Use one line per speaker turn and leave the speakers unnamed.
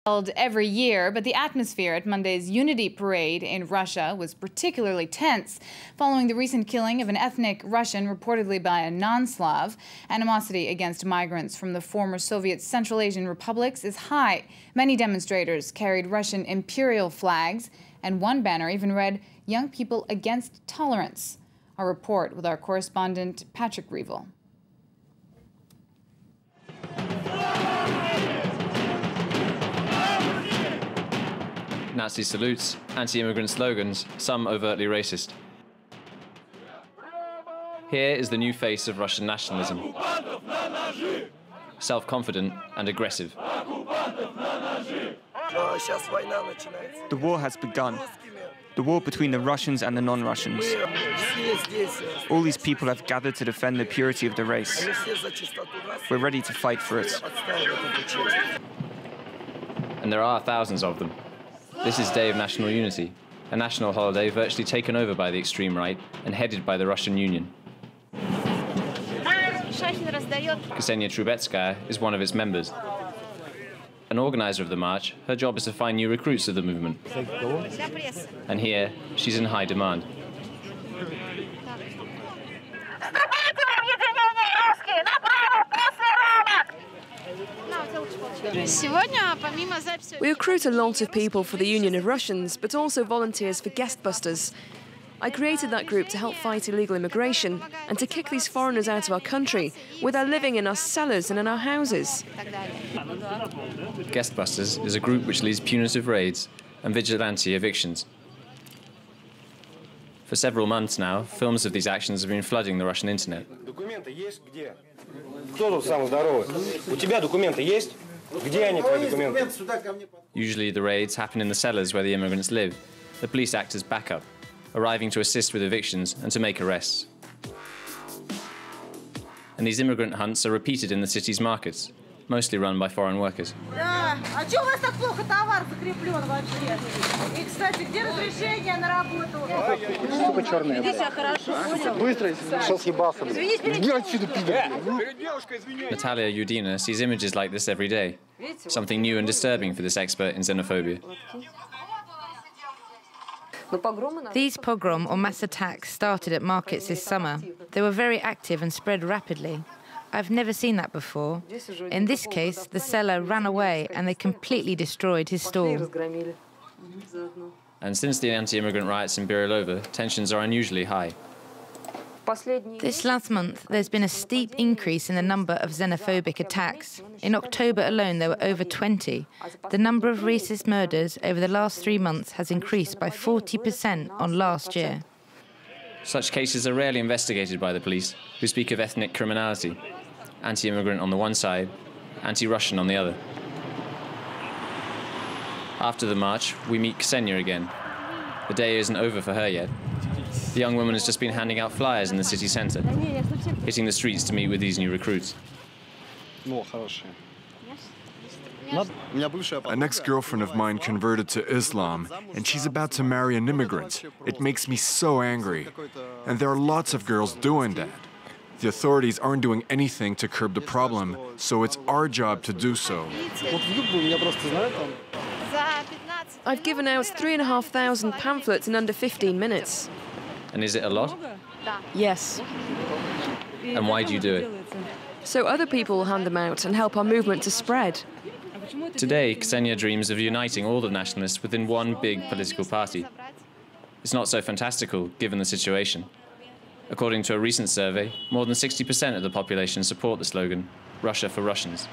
Held every year, but the atmosphere at Monday's Unity Parade in Russia was particularly tense following the recent killing of an ethnic Russian, reportedly by a non-Slav. Animosity against migrants from the former Soviet Central Asian republics is high. Many demonstrators carried Russian imperial flags, and one banner even read, "Young people against tolerance." Our report with our correspondent Patrick Revel.
Nazi salutes, anti-immigrant slogans, some overtly racist. Here is the new face of Russian nationalism. Self-confident and aggressive.
The war has begun. The war between the Russians and the non-Russians. All these people have gathered to defend the purity of the race. We're ready to fight for it.
And there are thousands of them. This is Day of National Unity, a national holiday virtually taken over by the extreme right and headed by the Russian Union. KSENIA TRUBETSKAYA is one of its members. An organizer of the march, her job is to find new recruits of the movement. And here, she's in high demand.
We recruit a lot of people for the Union of Russians, but also volunteers for guest busters. I created that group to help fight illegal immigration and to kick these foreigners out of our country, where they're living in our cellars and in our houses.
Guest busters is a group which leads punitive raids and vigilante evictions. For several months now, films of these actions have been flooding the Russian internet. Usually the raids happen in the cellars where the immigrants live. The police act as backup, arriving to assist with evictions and to make arrests. And these immigrant hunts are repeated in the city's markets, mostly run by foreign workers. Natalia Yudina sees images like this every day, something new and disturbing for this expert in xenophobia.
These pogrom or mass attacks started at markets this summer. They were very active and spread rapidly. I've never seen that before. In this case, the seller ran away and they completely destroyed his stall.
And since the anti-immigrant riots in Birolova, tensions are unusually high.
This last month, there's been a steep increase in the number of xenophobic attacks. In October alone, there were over 20. The number of racist murders over the last 3 months has increased by 40% on last year.
Such cases are rarely investigated by the police, who speak of ethnic criminality. Anti-immigrant on the one side, anti-Russian on the other. After the march, we meet KSENIA again. The day isn't over for her yet. The young woman has just been handing out flyers in the city centre, hitting the streets to meet with these new recruits.
An ex-girlfriend of mine converted to Islam, and she's about to marry an immigrant. It makes me so angry. And there are lots of girls doing that. The authorities aren't doing anything to curb the problem, so it's our job to do so.
I've given out 3,500 pamphlets in under 15 minutes.
And is it a lot?
Yes.
And why do you do it?
So other people will hand them out and help our movement to spread.
Today, KSENIA dreams of uniting all the nationalists within one big political party. It's not so fantastical, given the situation. According to a recent survey, more than 60% of the population support the slogan, "Russia for Russians."